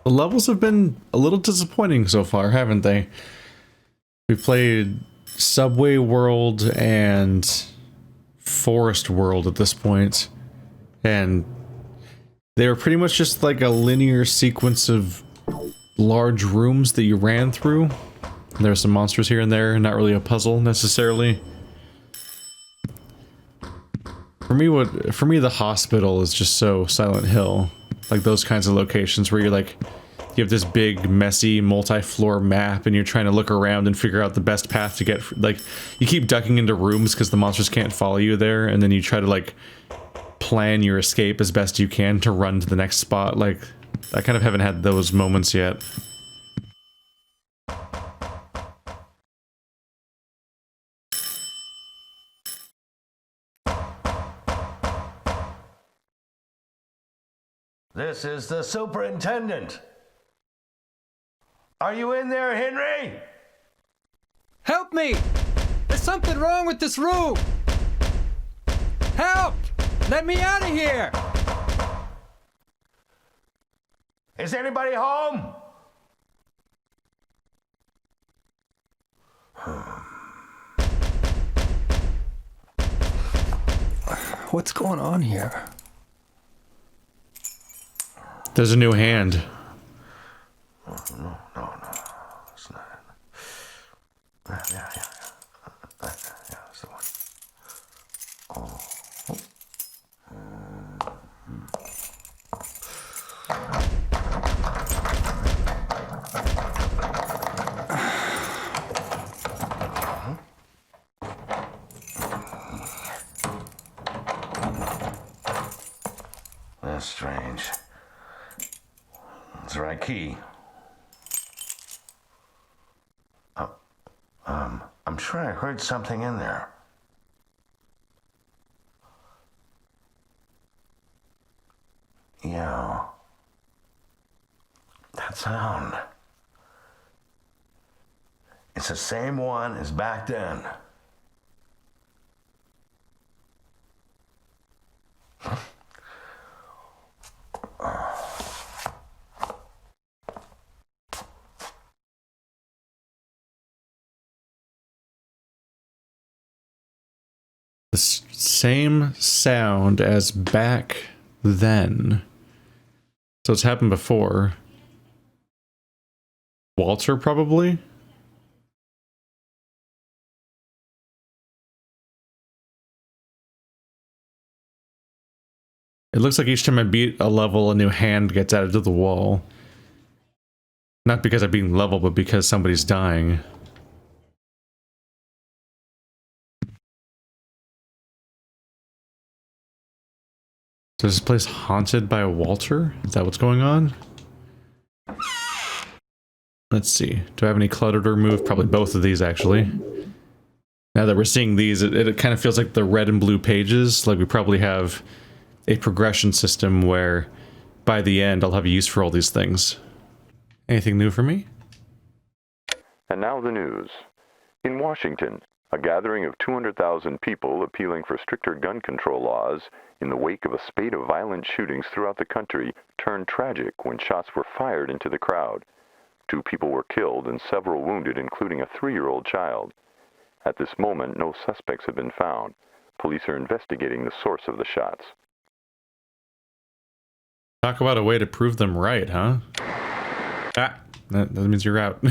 The levels have been a little disappointing so far, haven't they? We played Subway World and Forest World at this point, and they were pretty much just like a linear sequence of large rooms that you ran through. There's some monsters here and there, not really a puzzle necessarily. For me, the hospital is just so Silent Hill. Like those kinds of locations where you're like, you have this big, messy, multi-floor map and you're trying to look around and figure out the best path to get, like, you keep ducking into rooms because the monsters can't follow you there, and then you try to, like, plan your escape as best you can to run to the next spot. Like, I kind of haven't had those moments yet. This is the superintendent. Are you in there, Henry? Help me! There's something wrong with this room! Help! Let me out of here! Is anybody home? What's going on here? There's a new hand. No. It's not it. Yeah. That's the one. Oh. That's strange. That's the right key. I'm sure I heard something in there. Yeah. That sound. It's the same one as back then. The same sound as back then. So it's happened before. Walter, probably? It looks like each time I beat a level, a new hand gets added to the wall. Not because I'm being leveled, but because somebody's dying. So is this place haunted by Walter? Is that what's going on? Let's see. Do I have any clutter to remove? Probably both of these, actually. Now that we're seeing these, it kind of feels like the red and blue pages. Like we probably have a progression system where by the end I'll have a use for all these things. Anything new for me? And now the news. In Washington, a gathering of 200,000 people appealing for stricter gun control laws in the wake of a spate of violent shootings throughout the country turned tragic when shots were fired into the crowd. 2 people were killed and several wounded, including a 3-year-old child. At this moment, no suspects have been found. Police are investigating the source of the shots. Talk about a way to prove them right, huh? Ah, that means you're out.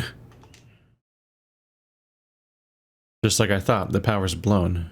Just like I thought, the power's blown.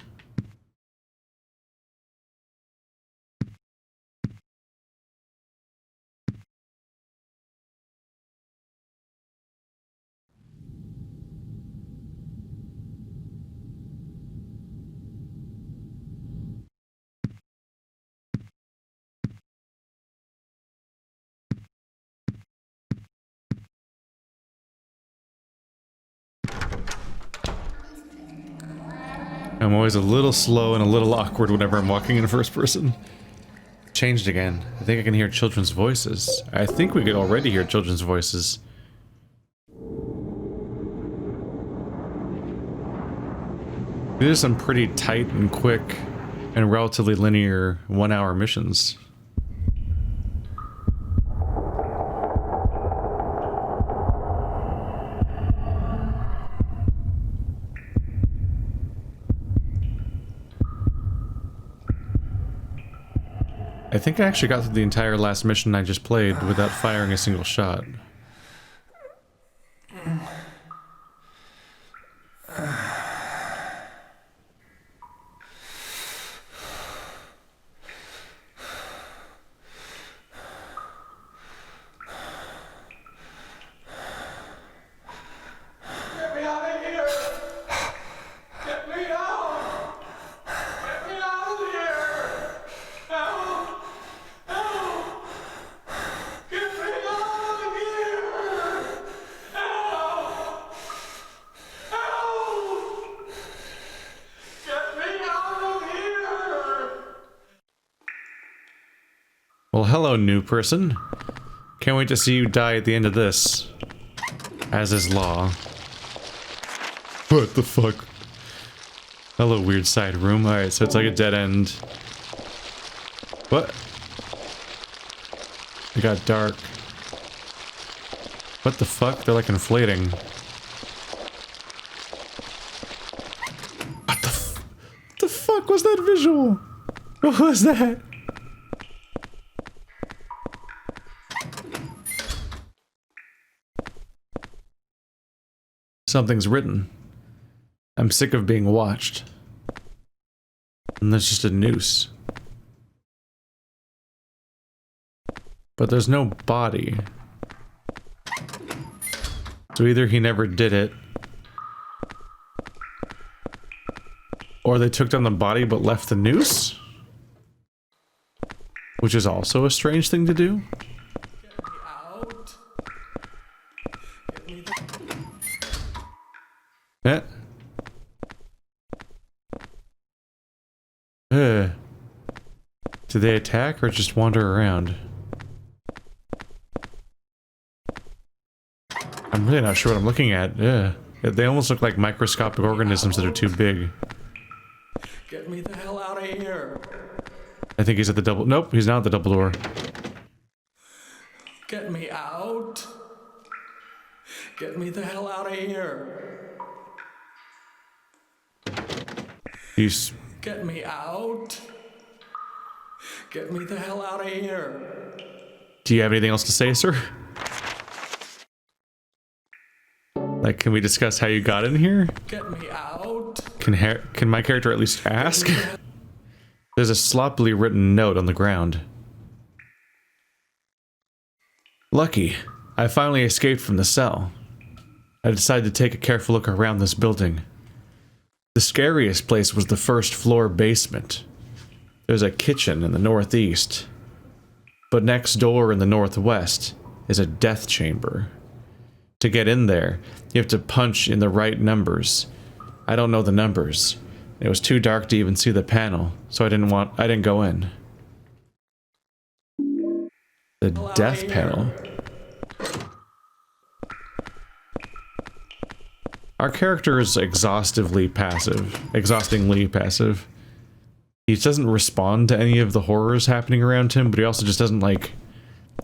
I'm always a little slow and a little awkward whenever I'm walking in first person. Changed again. I think I can hear children's voices. I think we could already hear children's voices. These are some pretty tight and quick and relatively linear 1-hour missions. I think I actually got through the entire last mission I just played without firing a single shot. Well, hello, new person. Can't wait to see you die at the end of this. As is law. What the fuck? Hello, weird side room. Alright, so it's like a dead end. What? It got dark. What the fuck? They're like inflating. What the fuck was that visual? What was that? Something's written. I'm sick of being watched. And there's just a noose. But there's no body. So either he never did it, or they took down the body but left the noose? Which is also a strange thing to do. Yeah. Do they attack or just wander around? I'm really not sure what I'm looking at. Yeah. They almost look like microscopic organisms that are too big. Get me the hell out of here. I think he's at the double... Nope, he's not at the double door. Get me out. Get me the hell out of here. He's... Get me out. Get me the hell out of here. Do you have anything else to say, sir? Like, can we discuss how you got in here? Get me out. Can my character at least ask? There's a sloppily written note on the ground. Lucky. I finally escaped from the cell. I decided to take a careful look around this building. The scariest place was the first floor basement. There's a kitchen in the northeast. But next door in the northwest is a death chamber. To get in there, you have to punch in the right numbers. I don't know the numbers. It was too dark to even see the panel, so I didn't go in. The death panel. Our character is exhaustingly passive. He doesn't respond to any of the horrors happening around him, but he also just doesn't, like,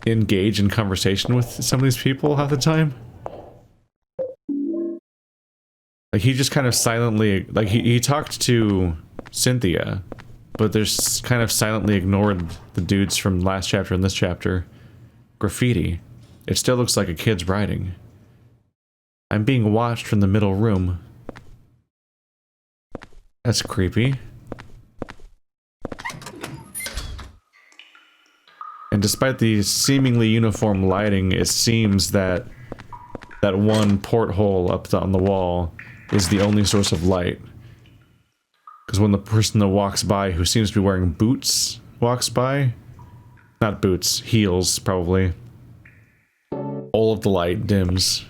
engage in conversation with some of these people half the time. Like, he just kind of silently, like, he talked to Cynthia, but there's kind of silently ignored the dudes from last chapter and this chapter. Graffiti. It still looks like a kid's writing. I'm being watched from the middle room. That's creepy. And despite the seemingly uniform lighting, it seems that that one porthole up on the wall is the only source of light. Because when the person that walks by, who seems to be wearing boots, walks by... Not boots, heels, probably. All of the light dims.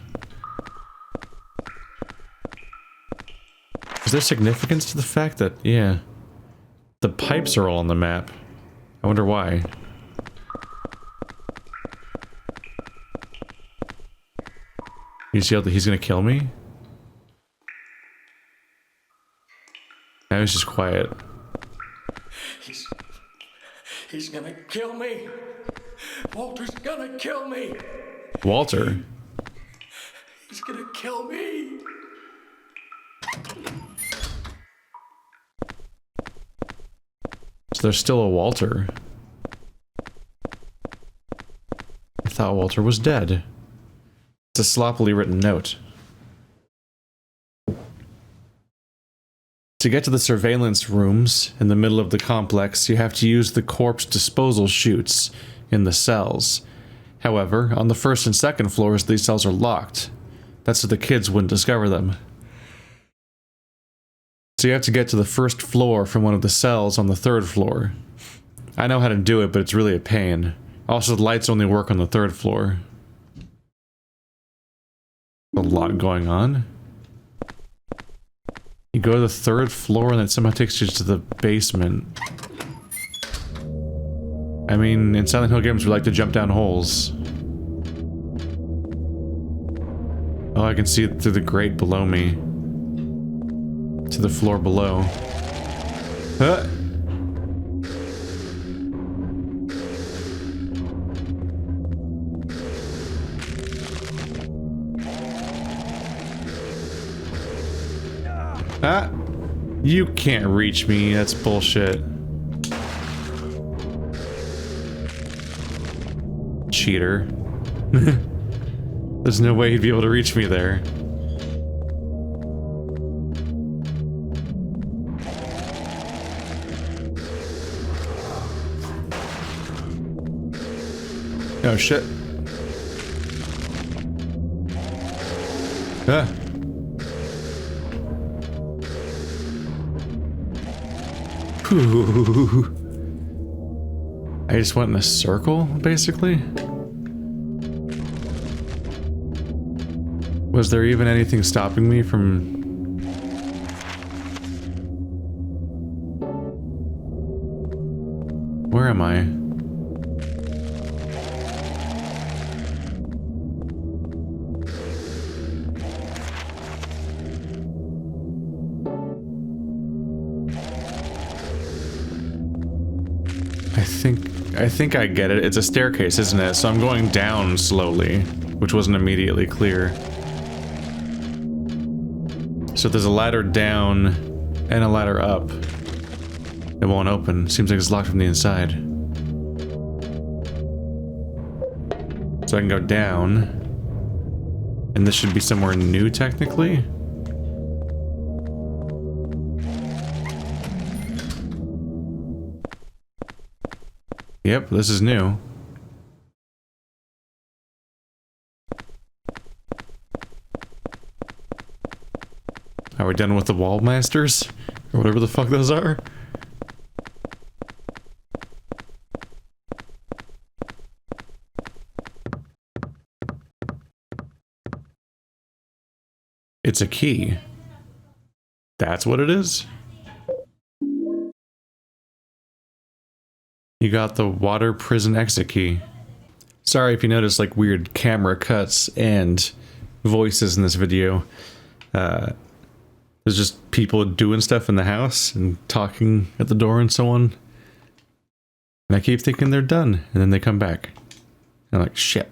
Is there significance to the fact that, yeah, the pipes are all on the map? I wonder why. You see how he's gonna kill me? Now he's just quiet. He's gonna kill me. Walter's gonna kill me. Walter? He's gonna kill me. So there's still a Walter. thought Walter was dead. It's a sloppily written note. To get to the surveillance rooms in the middle of the complex, you have to use the corpse disposal chutes in the cells. However, on the first and second floors, these cells are locked. That's so the kids wouldn't discover them. So you have to get to the first floor from one of the cells on the third floor. I know how to do it, but it's really a pain. Also, the lights only work on the third floor. A lot going on. You go to the third floor and then somehow takes you to the basement. I mean, in Silent Hill games we like to jump down holes. Oh, I can see it through the grate below me. To the floor below. Huh? Ah! You can't reach me, that's bullshit. Cheater. There's no way he'd be able to reach me there. Oh shit. Ah. Whew. I just went in a circle, basically? Was there even anything stopping me from... Where am I? I think I get it. It's a staircase, isn't it? So I'm going down slowly, which wasn't immediately clear. So there's a ladder down and a ladder up. It won't open. Seems like it's locked from the inside. So I can go down. And this should be somewhere new, technically. Yep, this is new. Are we done with the wall masters? Or whatever the fuck those are? It's a key. That's what it is? You got the water prison exit key. Sorry if you notice like weird camera cuts and voices in this video. There's just people doing stuff in the house and talking at the door and so on. And I keep thinking they're done, and then they come back. And I'm like, shit.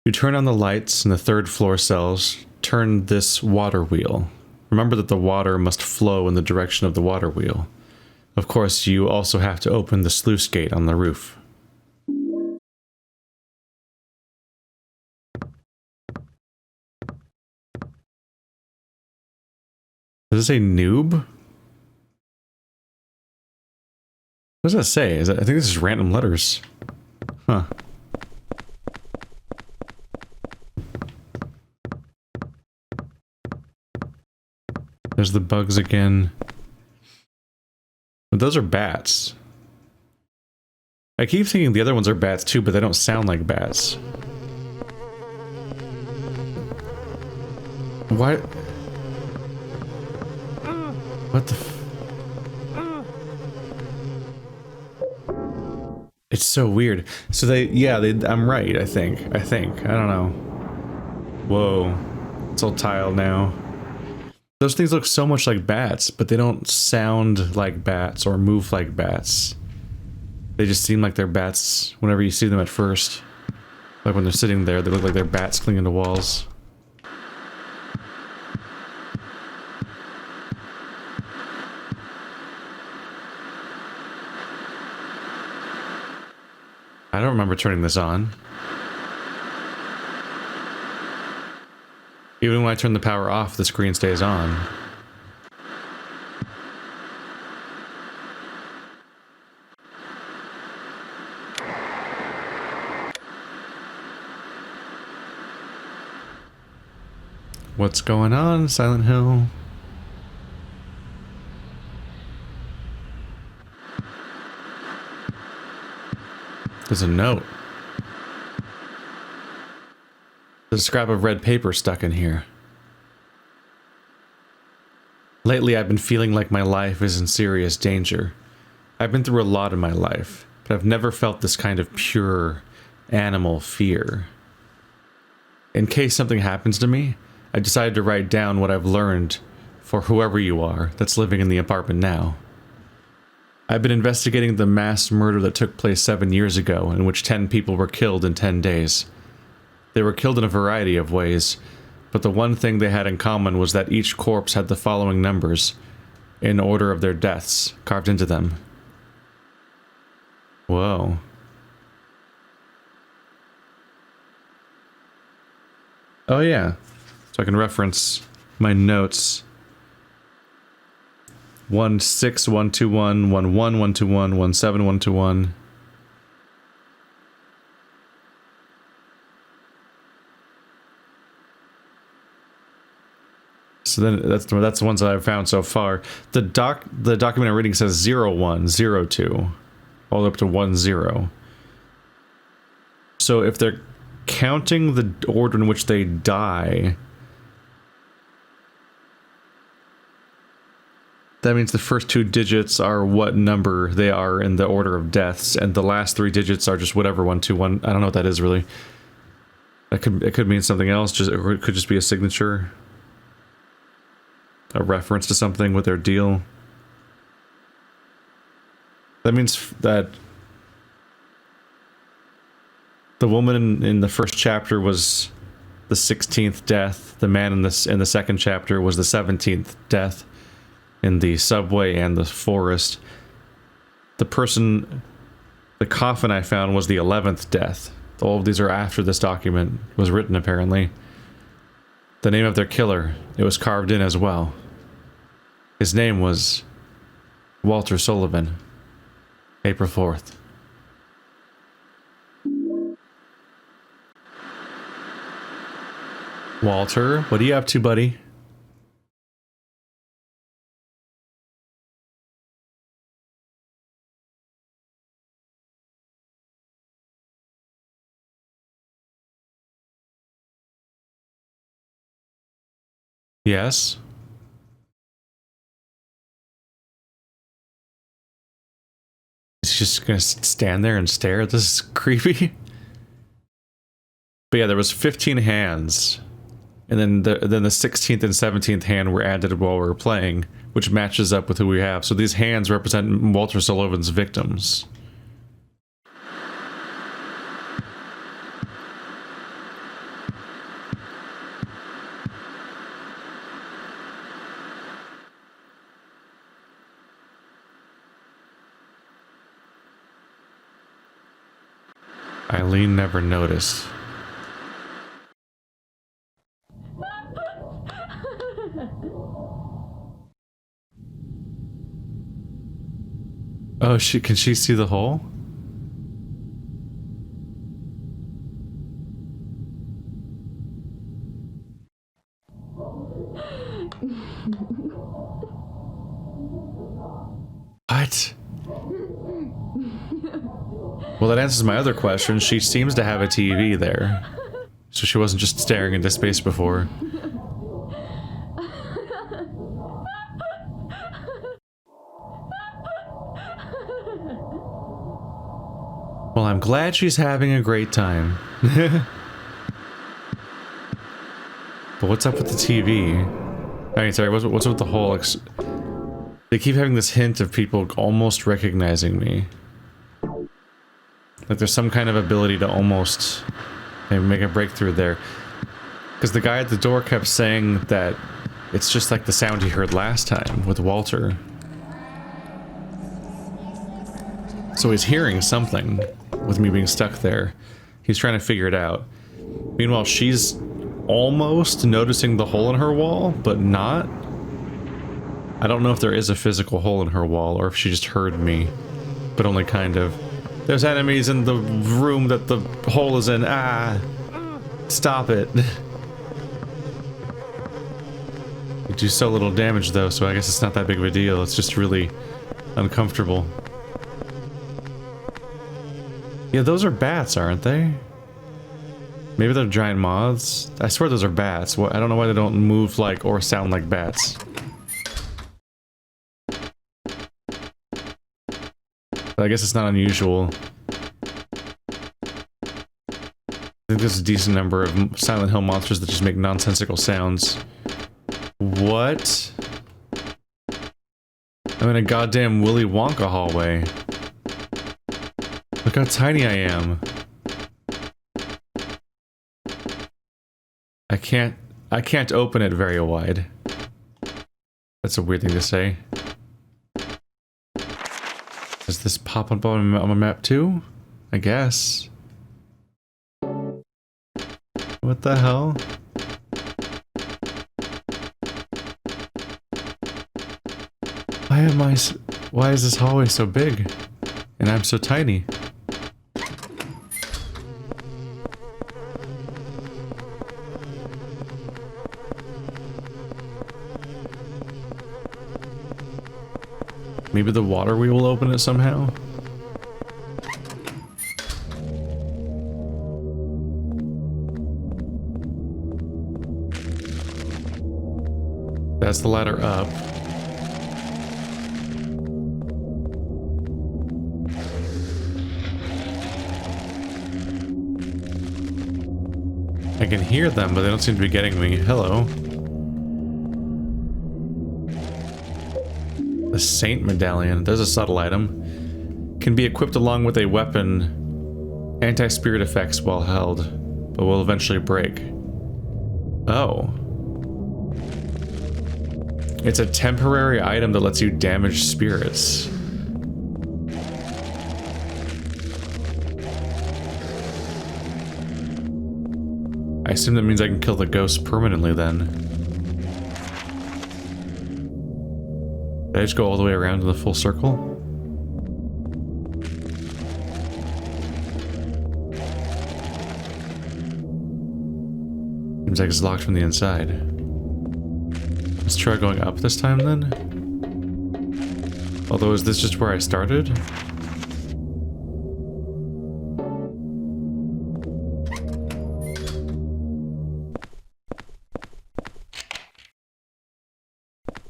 You turn on the lights in the third floor cells, turn this water wheel. Remember that the water must flow in the direction of the water wheel. Of course, you also have to open the sluice gate on the roof. Does it say noob? What does that say? I think this is random letters. Huh. There's the bugs again. But those are bats. I keep thinking the other ones are bats too, but they don't sound like bats. Why? What the It's so weird. So I'm right, I think. I don't know. Whoa. It's all tiled now. Those things look so much like bats, but they don't sound like bats or move like bats. They just seem like they're bats whenever you see them at first. Like when they're sitting there, they look like they're bats clinging to walls. I don't remember turning this on. Even when I turn the power off, the screen stays on. What's going on, Silent Hill? There's a note. There's a scrap of red paper stuck in here. Lately, I've been feeling like my life is in serious danger. I've been through a lot in my life, but I've never felt this kind of pure animal fear. In case something happens to me, I decided to write down what I've learned for whoever you are that's living in the apartment now. I've been investigating the mass murder that took place 7 years ago, in which 10 people were killed in 10 days. They were killed in a variety of ways, but the one thing they had in common was that each corpse had the following numbers, in order of their deaths, carved into them. Whoa. Oh yeah, so I can reference my notes. 16121, 11121, 17121. So then that's the ones that I've found so far. The document I'm reading says 0102 all the way up to 10. So if they're counting the order in which they die, that means the first 2 digits are what number they are in the order of deaths, and the last 3 digits are just whatever 121. I don't know what that is really. It could mean something else, or it could just be a signature, a reference to something with their deal. That means that the woman in the first chapter was the 16th death. The man in the second chapter was the 17th death. In the subway and the forest. The coffin I found was the 11th death. All of these are after this document was written, apparently. The name of their killer, it was carved in as well. His name was Walter Sullivan. April 4th. Walter, what are you up to, buddy? Yes. He's just gonna stand there and stare. This is creepy. But yeah, there was 15 hands, and then the 16th and 17th hand were added while we were playing, which matches up with who we have. So these hands represent Walter Sullivan's victims. Eileen never noticed. Oh, can she see the hole? What? Well, that answers my other question. She seems to have a TV there. So she wasn't just staring into space before. Well, I'm glad she's having a great time. But what's up with the TV? I mean, sorry, what's up with the whole... They keep having this hint of people almost recognizing me. Like there's some kind of ability to almost maybe make a breakthrough there. Because the guy at the door kept saying that it's just like the sound he heard last time with Walter. So he's hearing something. with me being stuck there. He's trying to figure it out. Meanwhile, she's almost noticing the hole in her wall, but not. I don't know if there is a physical hole in her wall or if she just heard me, but only kind of. There's enemies in the room that the hole is in. Ah! Stop it. You do so little damage though, so I guess it's not that big of a deal. It's just really uncomfortable. Yeah, those are bats, aren't they? Maybe they're giant moths? I swear those are bats. I don't know why they don't move like or sound like bats. But I guess it's not unusual. I think there's a decent number of Silent Hill monsters that just make nonsensical sounds. What? I'm in a goddamn Willy Wonka hallway. Look how tiny I am. I can't open it very wide. That's a weird thing to say. Does this pop up on my map too? I guess. What the hell? Why is this hallway so big? And I'm so tiny. Maybe the water wheel will open it somehow? That's the ladder up. I can hear them, but they don't seem to be getting me. Hello. The Saint Medallion. There's a subtle item. Can be equipped along with a weapon. Anti-spirit effects while held, but will eventually break. Oh. It's a temporary item that lets you damage spirits. I assume that means I can kill the ghost permanently then. Did I just go all the way around in the full circle? Seems like it's locked from the inside. Let's try going up this time then. Although, is this just where I started?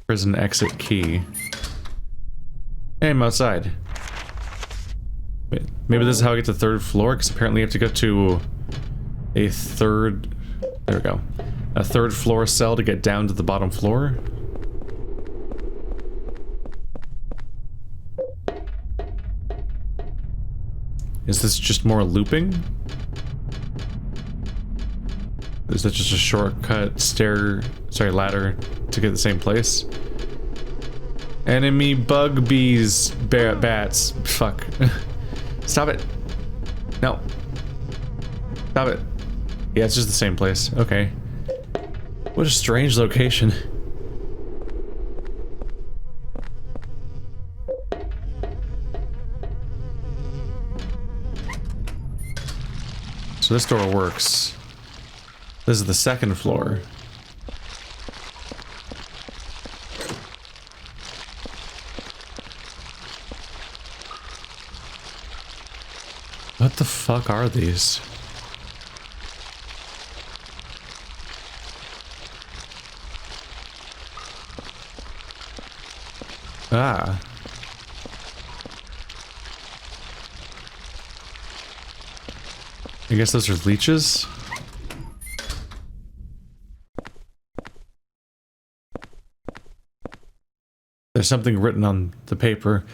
Prison exit key. Hey, I'm outside. Maybe this is how I get to the third floor, because apparently you have to go to a third... There we go. A third floor cell to get down to the bottom floor. Is this just more looping? Is that just a shortcut ladder to get the same place? Enemy bug bees, bats. Fuck. Stop it. No. Stop it. Yeah, it's just the same place. Okay. What a strange location. So this door works. This is the second floor. What the fuck are these? Ah. I guess those are leeches? There's something written on the paper.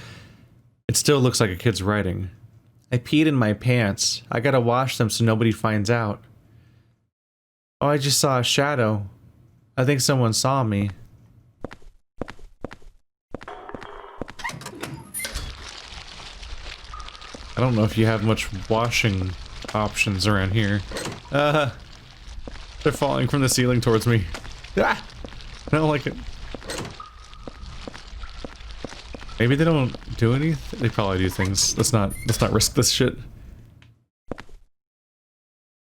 It still looks like a kid's writing. I peed in my pants. I gotta wash them so nobody finds out. Oh, I just saw a shadow. I think someone saw me. I don't know if you have much washing options around here. They're falling from the ceiling towards me. Ah! I don't like it. Maybe they don't do anything? They probably do things. Let's not risk this shit.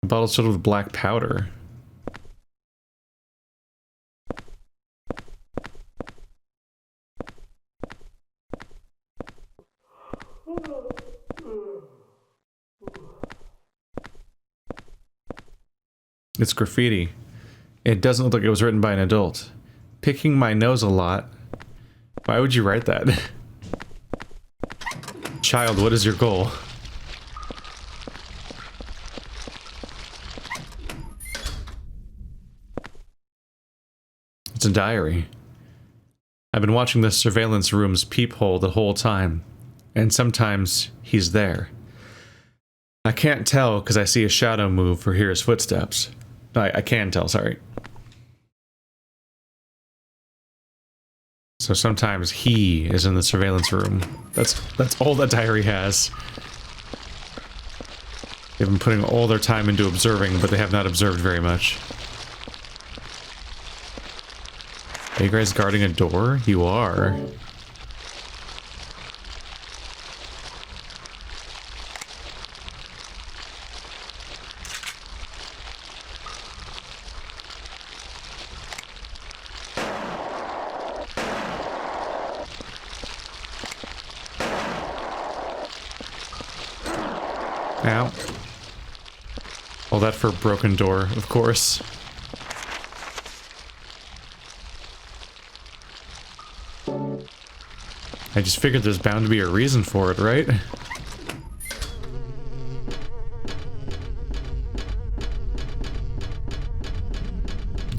The bottle's filled with black powder. It's graffiti. It doesn't look like it was written by an adult. Picking my nose a lot. Why would you write that? Child, what is your goal? It's a diary. I've been watching the surveillance room's peephole the whole time, and sometimes he's there. I can't tell because I see a shadow move or hear his footsteps. I can tell, sorry. So sometimes he is in the surveillance room. That's all that diary has. They've been putting all their time into observing, but they have not observed very much. Are you guys guarding a door? You are. Ow. All that for a broken door, of course. I just figured there's bound to be a reason for it, right?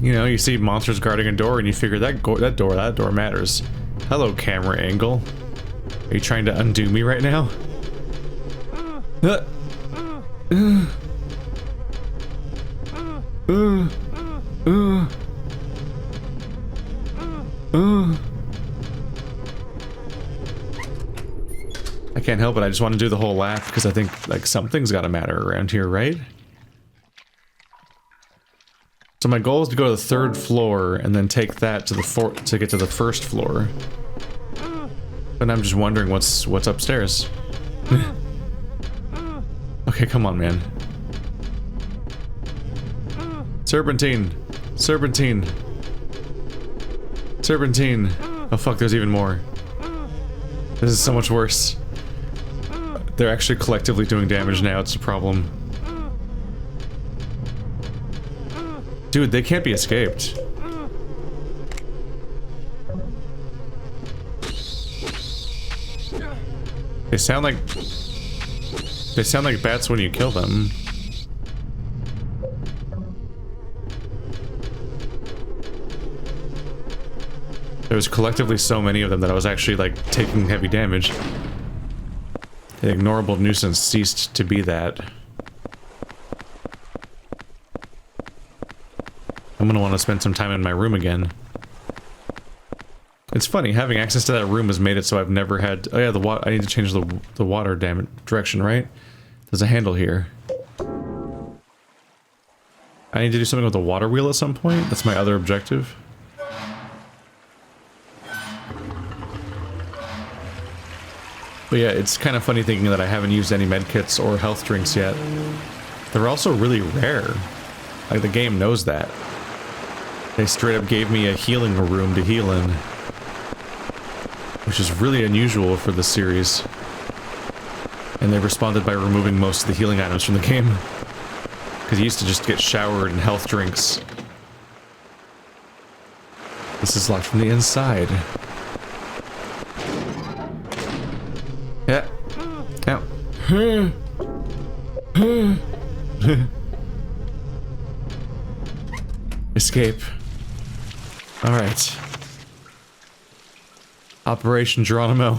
You know, you see monsters guarding a door and you figure that door matters. Hello, camera angle. Are you trying to undo me right now? I can't help it, I just want to do the whole lap because I think, like, something's gotta matter around here, right? So my goal is to go to the 3rd floor and then take that to the to get to the 1st floor. And I'm just wondering what's upstairs. Okay, come on, man. Serpentine! Serpentine! Serpentine! Oh fuck, there's even more. This is so much worse. They're actually collectively doing damage now, it's a problem. Dude, they can't be escaped. They sound like bats when you kill them. There was collectively so many of them that I was actually, like, taking heavy damage. The ignorable nuisance ceased to be that. I'm gonna want to spend some time in my room again. It's funny, having access to that room has made it so I've never had... Oh yeah, the water... I need to change the water direction, right? There's a handle here. I need to do something with the water wheel at some point. That's my other objective. But yeah, it's kind of funny thinking that I haven't used any medkits or health drinks yet. They're also really rare. Like, the game knows that. They straight up gave me a healing room to heal in. Which is really unusual for this series. And they responded by removing most of the healing items from the game. Because you used to just get showered and health drinks. This is locked from the inside. Yeah. Ow. Escape. Alright. Operation Geronimo.